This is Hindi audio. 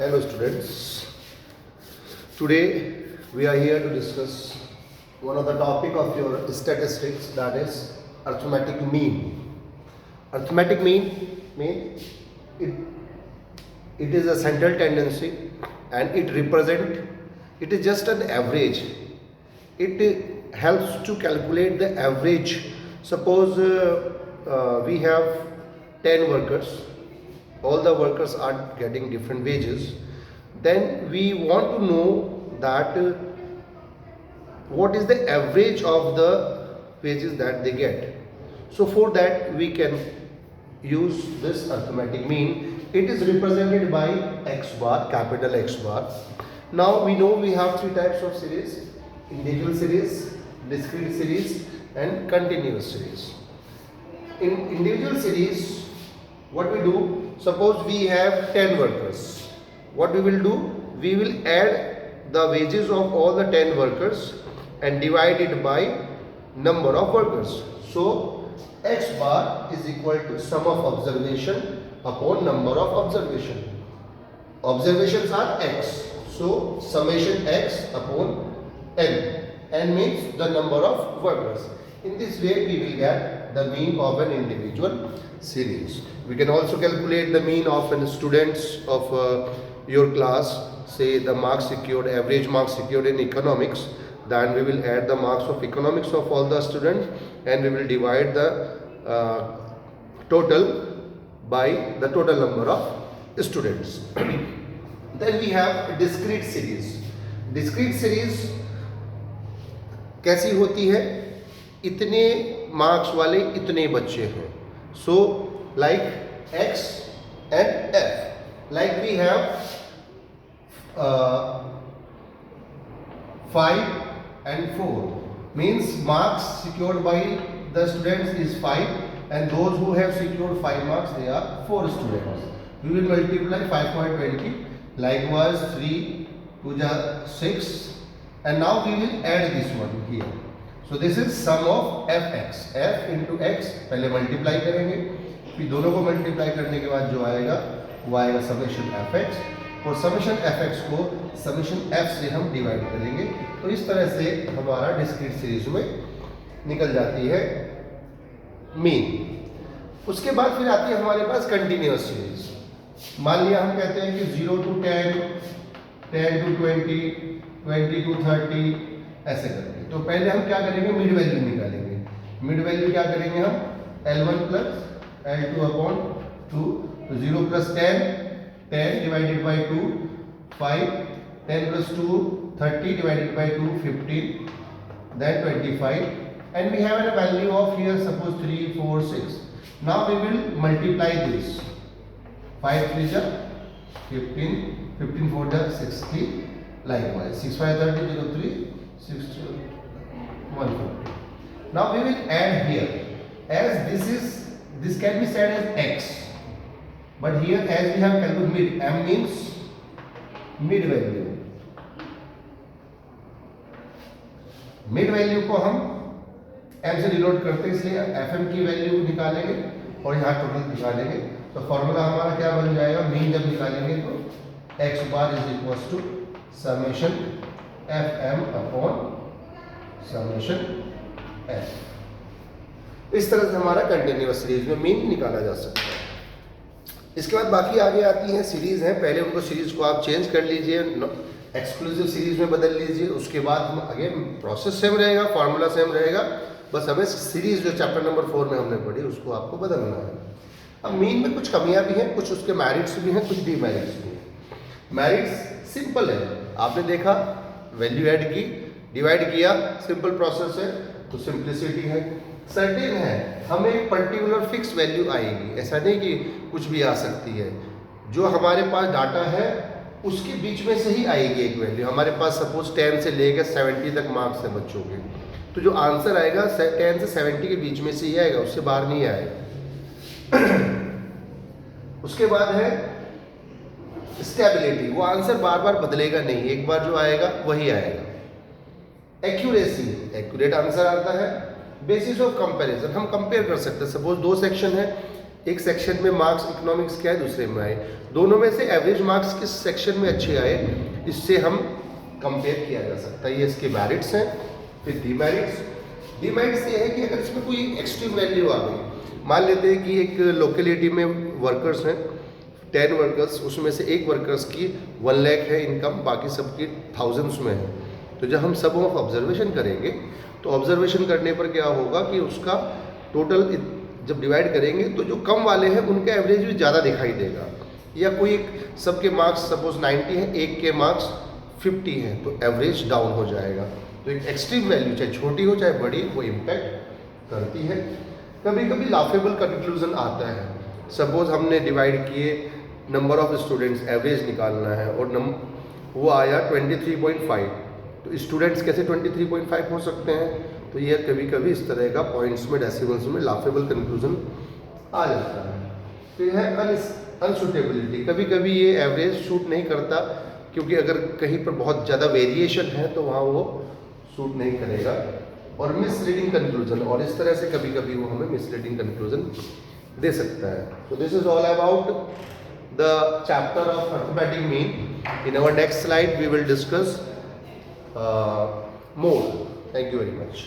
Hello students. Today we are here to discuss one of the topic of your statistics, that is arithmetic mean. Arithmetic mean it is a central tendency and it is just an average. It helps to calculate the average. Suppose we have 10 workers, all the workers are getting different wages, then we want to know that what is the average of the wages that they get. So for that we can use this arithmetic mean. It is represented by x bar, capital X bar. Now we know we have three types of series: individual series, discrete series and continuous series. In individual series, what we do, suppose we have 10 workers. What we will do, we will add the wages of all the 10 workers and divide it by number of workers. So x bar is equal to sum of observation upon number of observation. Observations are x, so summation x upon n. N means the number of workers. In this way we will get the mean of an individual series. We can also calculate the mean of an students of your class, say the marks secured, average marks secured in economics. Then we will add the marks of economics of all the students and we will divide the total by the total number of students. Then we have discrete series. Discrete series कैसी होती है? इतने मार्क्स वाले इतने बच्चे हैं. So like x and f, like we have 5 and 4, means marks secured by the students is 5 and those who have secured 5 marks, they are 4 students. We will multiply 5 by 20, likewise 3 to 6, and now we will add this one here. So this is sum of fx, f into x पहले मल्टीप्लाई करेंगे, फिर दोनों को मल्टीप्लाई करने के बाद जो आएगा वो आएगा समेशन fx, और समेशन fx को समेशन f से हम डिवाइड करेंगे. तो इस तरह से हमारा डिस्क्रीट सीरीज में निकल जाती है मीन. उसके बाद फिर आती है हमारे पास कंटिन्यूअस सीरीज. मान लिया हम कहते हैं कि 0 to 10, 10 to 20, 20 to 30 ऐसे करके. तो पहले हम क्या करेंगे, मिड वैल्यू निकालेंगे. मिड वैल्यू क्या करेंगे हम, L1 प्लस L2 अपॉन 2. तो 0 plus 10, 10 divided by 2, 5, 10 plus 2, 30 divided by 2, 15, then 25, and we have a value of here suppose 3, 4, 6. Now we will multiply this. 5 3 is 15, 15 4 is 60, likewise 6 5 30, 0 3, 60, 150. Now we will add here, as this can be said as x, but here as we have calculated mid, m means mid value. Mid value को हम m से डिनोट करते हैं, इसलिए fm की वैल्यू निकालेंगे और यहाँ टोटल निकालेंगे. तो फॉर्मूला हमारा क्या बन जाएगा, मीन जब निकालेंगे तो x bar is equal to summation fm upon summation f. इस तरह से हमारा कंटिन्यूअस सीरीज में मीन निकाला जा सकता है. इसके बाद बाकी आगे आती हैं सीरीज हैं. पहले उनको सीरीज को आप चेंज कर लीजिए, एक्सक्लूसिव सीरीज में बदल लीजिए. उसके बाद हम अगेन प्रोसेस सेम रहेगा, फार्मूला सेम रहेगा, बस हमें सीरीज जो चैप्टर नंबर 4 में हमने पढ़ी उसको आपको बदलना है. अब मीन में कुछ कमियां भी हैं, कुछ उसके मेरिट्स भी हैं, कुछ डीमेरिट्स भी हैं. मेरिट्स सिंपल है, आपने देखा वैल्यू ऐड की, डिवाइड किया, सिंपल प्रोसेस है, तो सिंप्लिसिटी है. सर्टेन है, हमें एक पर्टिकुलर फिक्स वैल्यू आएगी, ऐसा नहीं कि कुछ भी आ सकती है. जो हमारे पास डाटा है उसके बीच में से ही आएगी एक वैल्यू. हमारे पास सपोज 10 से लेकर 70 तक मार्क्स है बच्चों के, तो जो आंसर आएगा 10 से 70 के बीच में से ही आएगा, उससे बाहर नहीं आएगा. उसके बाद है स्टेबिलिटी, वो आंसर बार बार बदलेगा नहीं, एक बार जो आएगा वही आएगा. एक्यूरेसी, एक्यूरेट आंसर आता है. बेसिस ऑफ कंपैरिजन, हम कंपेयर कर सकते हैं. सपोज 2 सेक्शन है, एक सेक्शन में मार्क्स इकोनॉमिक्स के आए, दूसरे में आए, दोनों में से एवरेज मार्क्स किस सेक्शन में अच्छे आए, इससे हम कंपेयर किया जा सकता है। ये इसके मेरिट्स हैं। फिर डीमेरिट्स ये है कि अगर इसमें कोई एक्सट्रीम वैल्यू आ गई, मान लेते हैं कि एक लोकेलिटी में वर्कर्स हैं 10 वर्कर्स, उसमें से एक वर्कर्स की 1 लाख है इनकम, बाकी सबकी थाउजेंड्स में है। तो जब हम सब ऑफ ऑब्जर्वेशन करेंगे तो ऑब्जर्वेशन करने पर क्या होगा कि उसका टोटल जब डिवाइड करेंगे तो जो कम वाले हैं उनका एवरेज भी ज़्यादा दिखाई देगा। या कोई एक सबके मार्क्स सपोज 90 हैं, एक के मार्क्स 50 हैं, तो एवरेज डाउन हो जाएगा। तो एक एक्सट्रीम वैल्यू चाहे छोटी हो चाहे बड़ी, वो इम्पैक्ट करती है। कभी कभी लाफेबल कंक्लूजन आता है। सपोज हमने डिवाइड किए, नंबर ऑफ स्टूडेंट्स एवरेज निकालना है और वो आया 23.5, तो स्टूडेंट्स कैसे 23.5 हो सकते हैं? तो ये कभी कभी इस तरह का पॉइंट्स में, डेसिमल्स में लाफेबल कंक्लूजन आ जाता है। फिर है अनसूटेबिलिटी। कभी कभी ये एवरेज सूट नहीं करता, क्योंकि अगर कहीं पर बहुत ज़्यादा वेरिएशन है तो वहाँ वो सूट नहीं करेगा। और मिसलीडिंग कंक्लूजन, और इस तरह से कभी कभी वो हमें मिसलीडिंग कंक्लूजन दे सकता है। तो this is all about the chapter of arithmetic mean. In our next slide we will discuss more. Thank you very much.